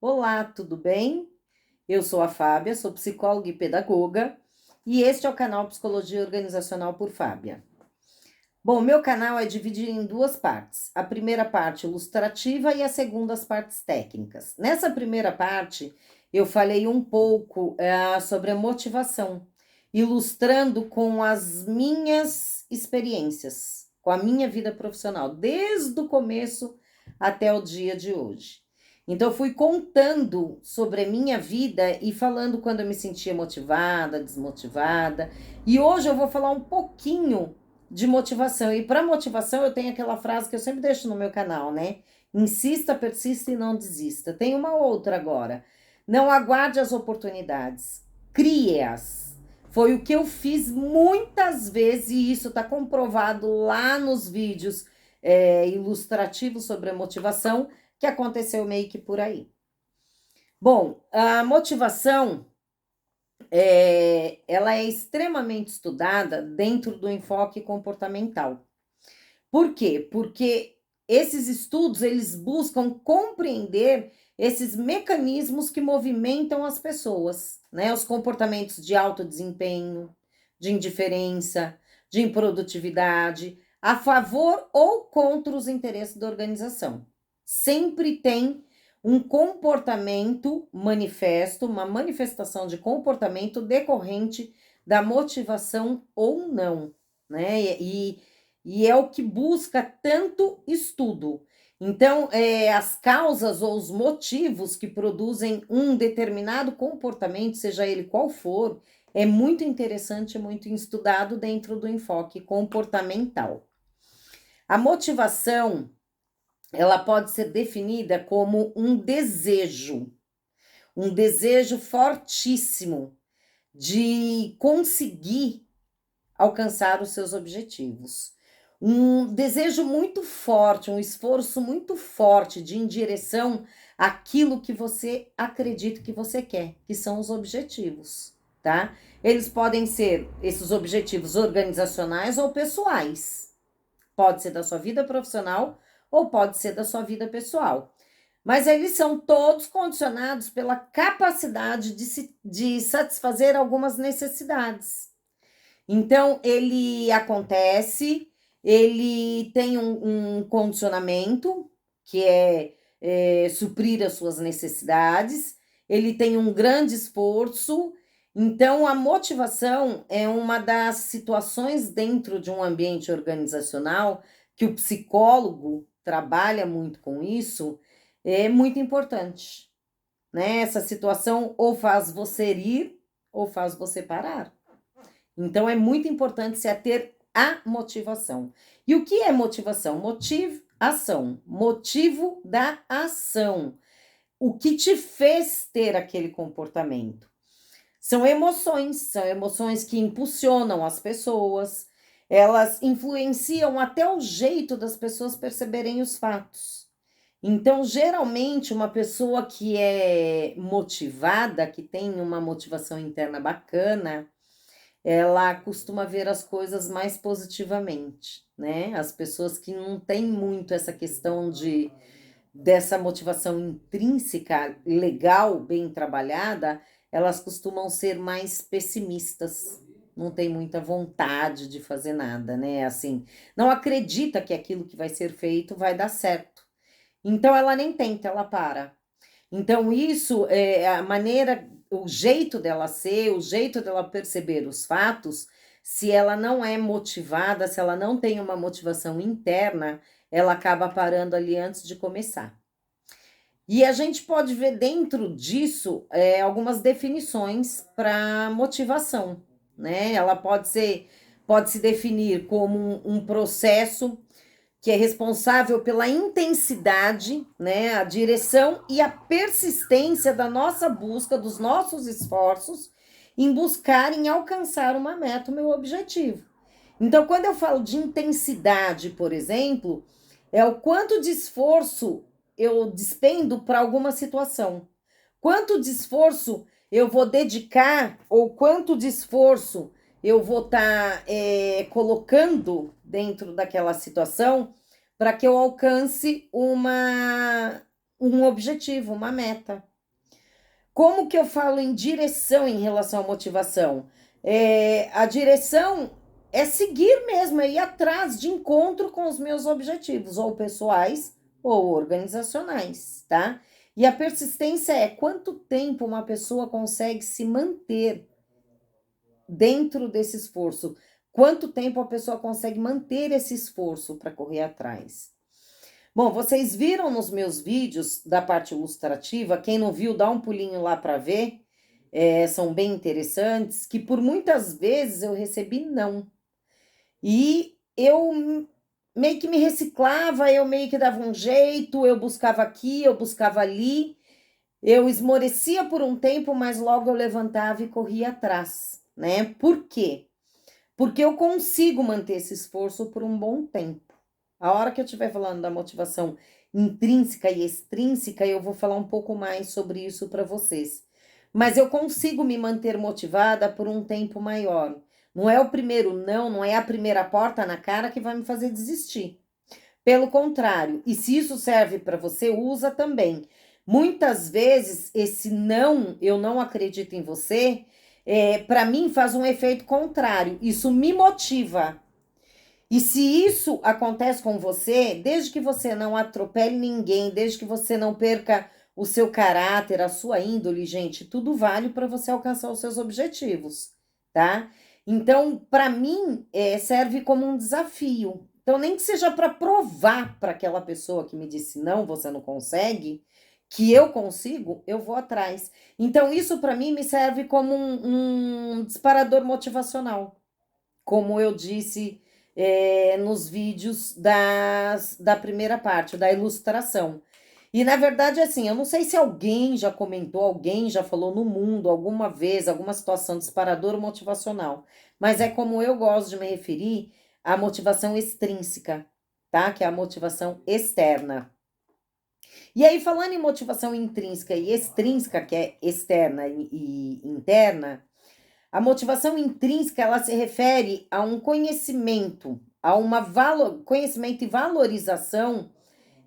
Olá, tudo bem? Eu sou a Fábia, sou psicóloga e pedagoga, e este é o canal Psicologia Organizacional por Fábia. Bom, meu canal é dividido em duas partes. A primeira parte ilustrativa e a segunda as partes técnicas. Nessa primeira parte, eu falei um pouco sobre a motivação, ilustrando com as minhas experiências, com a minha vida profissional, desde o começo até o dia de hoje. Então, eu fui contando sobre a minha vida e falando quando eu me sentia motivada, desmotivada. E hoje eu vou falar um pouquinho de motivação. E para motivação, eu tenho aquela frase que eu sempre deixo no meu canal, né? Insista, persista e não desista. Tem uma outra agora. Não aguarde as oportunidades, crie-as. Foi o que eu fiz muitas vezes e isso está comprovado lá nos vídeos ilustrativos sobre a motivação, que aconteceu meio que por aí. Bom, a motivação ela é extremamente estudada dentro do enfoque comportamental. Por quê? Porque esses estudos, eles buscam compreender esses mecanismos que movimentam as pessoas, né? Os comportamentos de alto desempenho, de indiferença, de improdutividade, a favor ou contra os interesses da organização. Sempre tem um comportamento manifesto, uma manifestação de comportamento decorrente da motivação ou não, né? E é o que busca tanto estudo. Então, as causas ou os motivos que produzem um determinado comportamento, seja ele qual for, é muito interessante, muito estudado dentro do enfoque comportamental. A motivação, ela pode ser definida como um desejo fortíssimo de conseguir alcançar os seus objetivos. Um desejo muito forte, um esforço muito forte de ir em direção àquilo que você acredita que você quer, que são os objetivos, tá? Eles podem ser esses objetivos organizacionais ou pessoais. Pode ser da sua vida profissional ou pode ser da sua vida pessoal. Mas eles são todos condicionados pela capacidade de satisfazer algumas necessidades. Então, ele acontece, ele tem um condicionamento, que é suprir as suas necessidades, ele tem um grande esforço. Então, a motivação é uma das situações dentro de um ambiente organizacional que o psicólogo trabalha muito com isso, é muito importante, né? Essa situação ou faz você ir ou faz você parar. Então, é muito importante se ater à motivação. E o que é motivação? Ação. Motivo da ação. O que te fez ter aquele comportamento? São emoções que impulsionam as pessoas, elas influenciam até o jeito das pessoas perceberem os fatos. Então, geralmente, uma pessoa que é motivada, que tem uma motivação interna bacana, ela costuma ver as coisas mais positivamente, né? As pessoas que não têm muito essa questão dessa motivação intrínseca, legal, bem trabalhada, elas costumam ser mais pessimistas, não tem muita vontade de fazer nada, né? Assim, não acredita que aquilo que vai ser feito vai dar certo. Então ela nem tenta, ela para. Então, isso é a maneira, o jeito dela ser, o jeito dela perceber os fatos, se ela não é motivada, se ela não tem uma motivação interna, ela acaba parando ali antes de começar. E a gente pode ver dentro disso algumas definições para motivação, né? Ela pode se definir como um processo que é responsável pela intensidade, né, a direção e a persistência da nossa busca, dos nossos esforços em buscar, em alcançar uma meta, o meu objetivo. Então, quando eu falo de intensidade, por exemplo, é o quanto de esforço eu despendo para alguma situação. Quanto de esforço eu vou dedicar ou quanto de esforço eu vou estar colocando dentro daquela situação para que eu alcance um objetivo, uma meta, Como que eu falo em direção em relação à motivação? A direção é seguir mesmo, é ir atrás de encontro com os meus objetivos, ou pessoais ou organizacionais, tá? E a persistência é quanto tempo uma pessoa consegue se manter dentro desse esforço, quanto tempo a pessoa consegue manter esse esforço para correr atrás. Bom, vocês viram nos meus vídeos da parte ilustrativa, quem não viu, dá um pulinho lá para ver, são bem interessantes, que por muitas vezes eu recebi não. E eu meio que me reciclava, eu meio que dava um jeito, eu buscava aqui, eu buscava ali, eu esmorecia por um tempo, mas logo eu levantava e corria atrás, né? Por quê? Porque eu consigo manter esse esforço por um bom tempo. A hora que eu estiver falando da motivação intrínseca e extrínseca, eu vou falar um pouco mais sobre isso para vocês. Mas eu consigo me manter motivada por um tempo maior. Não é o primeiro não, não é a primeira porta na cara que vai me fazer desistir. Pelo contrário, e se isso serve para você, usa também. Muitas vezes esse não, eu não acredito em você, para mim faz um efeito contrário. Isso me motiva. E se isso acontece com você, desde que você não atropele ninguém, desde que você não perca o seu caráter, a sua índole, gente, tudo vale para você alcançar os seus objetivos, tá? Então, para mim, serve como um desafio. Então, nem que seja para provar para aquela pessoa que me disse não, você não consegue, que eu consigo, eu vou atrás. Então, isso para mim me serve como um disparador motivacional, como eu disse nos vídeos da primeira parte, da ilustração. E na verdade, assim, eu não sei se alguém já comentou, alguém já falou no mundo alguma vez, alguma situação disparadora motivacional, mas é como eu gosto de me referir à motivação extrínseca, tá? Que é a motivação externa. E aí, falando em motivação intrínseca e extrínseca, que é externa e interna, a motivação intrínseca, ela se refere a um conhecimento, a conhecimento e valorização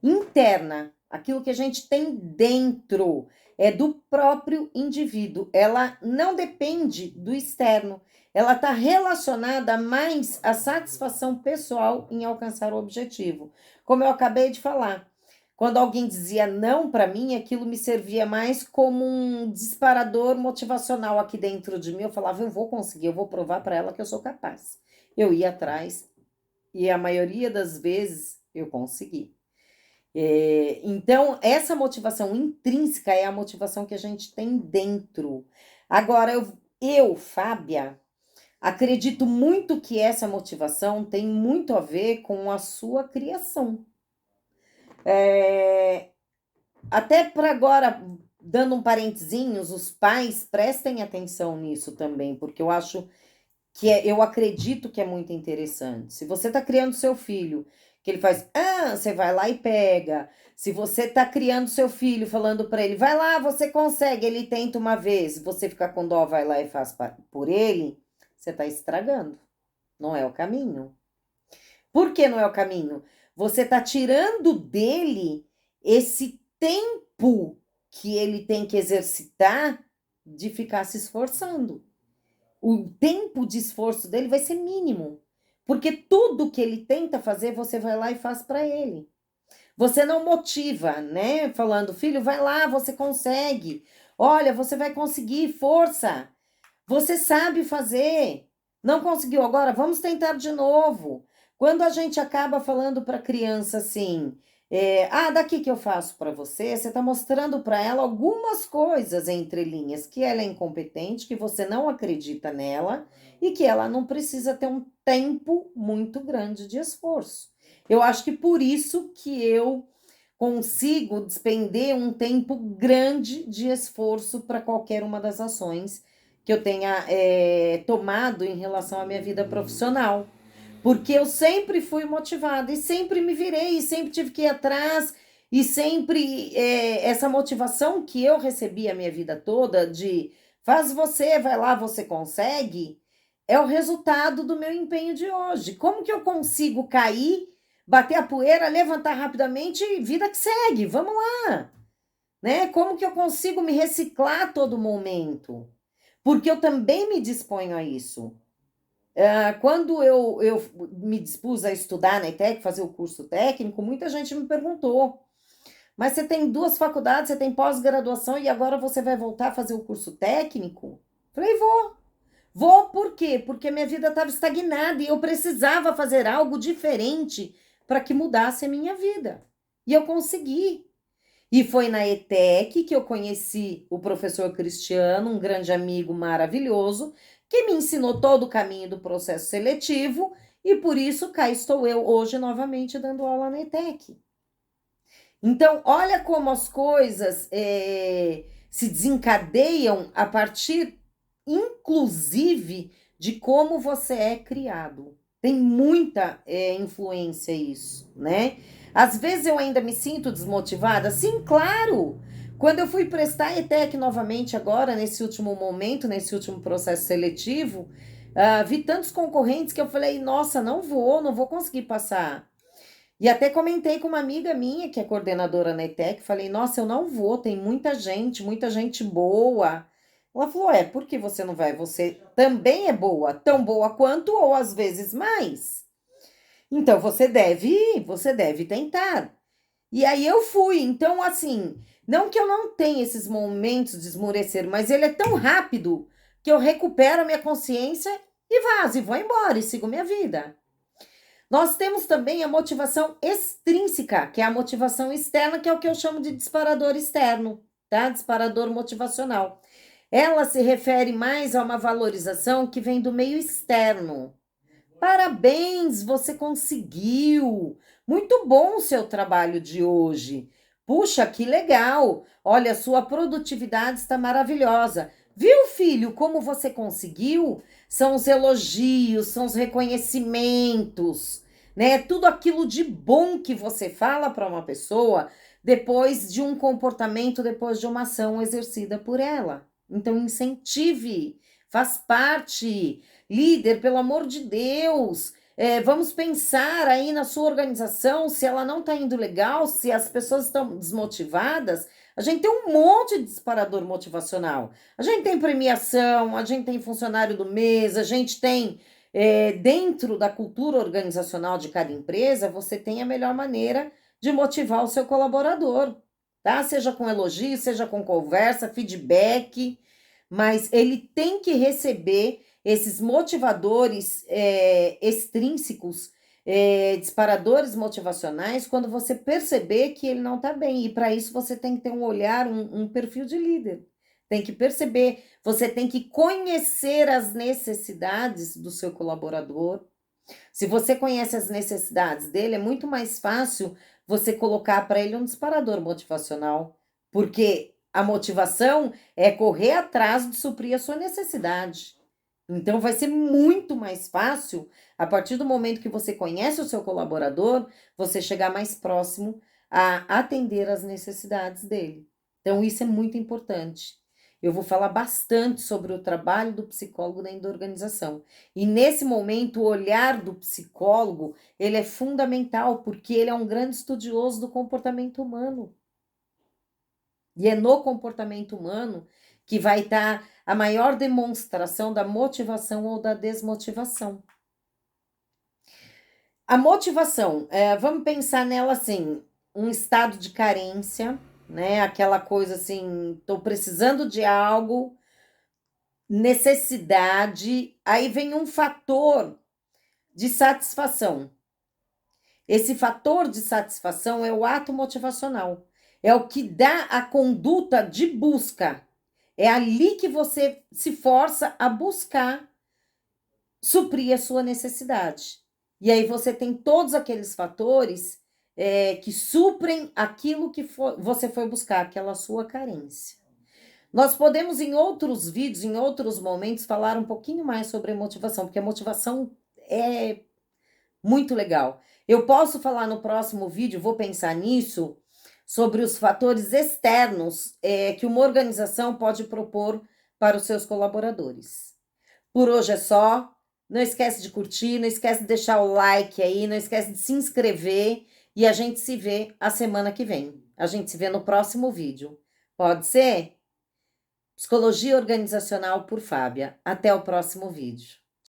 interna, aquilo que a gente tem dentro, é do próprio indivíduo. Ela não depende do externo. Ela está relacionada mais à satisfação pessoal em alcançar o objetivo. Como eu acabei de falar, quando alguém dizia não para mim, aquilo me servia mais como um disparador motivacional aqui dentro de mim. Eu falava, eu vou conseguir, eu vou provar para ela que eu sou capaz. Eu ia atrás e a maioria das vezes eu consegui. Então, essa motivação intrínseca é a motivação que a gente tem dentro. Agora, Fábia, acredito muito que essa motivação tem muito a ver com a sua criação. Até para agora, dando um parentezinhos, os pais prestem atenção nisso também, porque eu acho eu acredito que é muito interessante. Se você está criando seu filho, que ele faz, você vai lá e pega. Se você está criando seu filho, falando para ele, vai lá, você consegue, ele tenta uma vez, você fica com dó, vai lá e faz por ele, você está estragando. Não é o caminho. Por que não é o caminho? Você está tirando dele esse tempo que ele tem que exercitar de ficar se esforçando. O tempo de esforço dele vai ser mínimo, porque tudo que ele tenta fazer, você vai lá e faz para ele. Você não motiva, né? Falando, filho, vai lá, você consegue. Olha, você vai conseguir, força. Você sabe fazer. Não conseguiu agora? Vamos tentar de novo. Quando a gente acaba falando para a criança assim, daqui que eu faço para você, você está mostrando para ela algumas coisas entre linhas, que ela é incompetente, que você não acredita nela e que ela não precisa ter um tempo muito grande de esforço. Eu acho que por isso que eu consigo despender um tempo grande de esforço para qualquer uma das ações que eu tenha tomado em relação à minha vida profissional. Porque eu sempre fui motivada e sempre me virei, e sempre tive que ir atrás, e sempre essa motivação que eu recebi a minha vida toda de faz você, vai lá, você consegue, é o resultado do meu empenho de hoje. Como que eu consigo cair, bater a poeira, levantar rapidamente e vida que segue? Vamos lá! né? Como que eu consigo me reciclar a todo momento? Porque eu também me disponho a isso. Quando eu me dispus a estudar na ETEC, fazer o curso técnico, muita gente me perguntou, mas você tem duas faculdades, você tem pós-graduação e agora você vai voltar a fazer o curso técnico? Falei, vou. Vou por quê? Porque minha vida estava estagnada e eu precisava fazer algo diferente para que mudasse a minha vida. E eu consegui. E foi na ETEC que eu conheci o professor Cristiano, um grande amigo maravilhoso, que me ensinou todo o caminho do processo seletivo, e por isso cá estou eu hoje novamente dando aula na ETEC. Então, olha como as coisas se desencadeiam a partir, inclusive, de como você é criado. Tem muita influência isso, né? Às vezes eu ainda me sinto desmotivada. Sim, claro! Quando eu fui prestar ETEC novamente agora, nesse último momento, nesse último processo seletivo, vi tantos concorrentes que eu falei, nossa, não vou conseguir passar. E até comentei com uma amiga minha, que é coordenadora na ETEC, falei, nossa, eu não vou, tem muita gente boa. Ela falou, por que você não vai? Você também é boa, tão boa quanto, ou às vezes mais. Então, você deve tentar. E aí eu fui, então assim, não que eu não tenha esses momentos de esmorecer, mas ele é tão rápido que eu recupero a minha consciência e vazo, e vou embora, e sigo minha vida. Nós temos também a motivação extrínseca, que é a motivação externa, que é o que eu chamo de disparador externo, tá? Disparador motivacional. Ela se refere mais a uma valorização que vem do meio externo. Parabéns, você conseguiu! Muito bom o seu trabalho de hoje. Puxa, que legal! Olha, sua produtividade está maravilhosa. Viu, filho, como você conseguiu? São os elogios, são os reconhecimentos, né? Tudo aquilo de bom que você fala para uma pessoa depois de um comportamento, depois de uma ação exercida por ela. Então, incentive, faz parte. Líder, pelo amor de Deus, vamos pensar aí na sua organização, se ela não está indo legal, se as pessoas estão desmotivadas. A gente tem um monte de disparador motivacional. A gente tem premiação, a gente tem funcionário do mês, a gente tem, dentro da cultura organizacional de cada empresa, você tem a melhor maneira de motivar o seu colaborador, tá? Seja com elogio, seja com conversa, feedback, mas ele tem que receber esses motivadores extrínsecos, disparadores motivacionais, quando você perceber que ele não está bem. E para isso você tem que ter um olhar, um perfil de líder. Tem que perceber, você tem que conhecer as necessidades do seu colaborador. Se você conhece as necessidades dele, é muito mais fácil você colocar para ele um disparador motivacional, porque a motivação é correr atrás de suprir a sua necessidade. Então, vai ser muito mais fácil, a partir do momento que você conhece o seu colaborador, você chegar mais próximo a atender às necessidades dele. Então, isso é muito importante. Eu vou falar bastante sobre o trabalho do psicólogo dentro da organização. E nesse momento, o olhar do psicólogo, ele é fundamental, porque ele é um grande estudioso do comportamento humano. E é no comportamento humano que vai estar a maior demonstração da motivação ou da desmotivação. A motivação, vamos pensar nela assim, um estado de carência, né? Aquela coisa assim, estou precisando de algo, necessidade, aí vem um fator de satisfação. Esse fator de satisfação é o ato motivacional, é o que dá a conduta de busca. É ali que você se força a buscar suprir a sua necessidade. E aí você tem todos aqueles fatores que suprem aquilo que você foi buscar, aquela sua carência. Nós podemos, em outros vídeos, em outros momentos, falar um pouquinho mais sobre motivação, porque a motivação é muito legal. Eu posso falar no próximo vídeo, vou pensar nisso, sobre os fatores externos que uma organização pode propor para os seus colaboradores. Por hoje é só. Não esquece de curtir, não esquece de deixar o like aí, não esquece de se inscrever e a gente se vê a semana que vem. A gente se vê no próximo vídeo. Pode ser? Psicologia organizacional por Fábia. Até o próximo vídeo.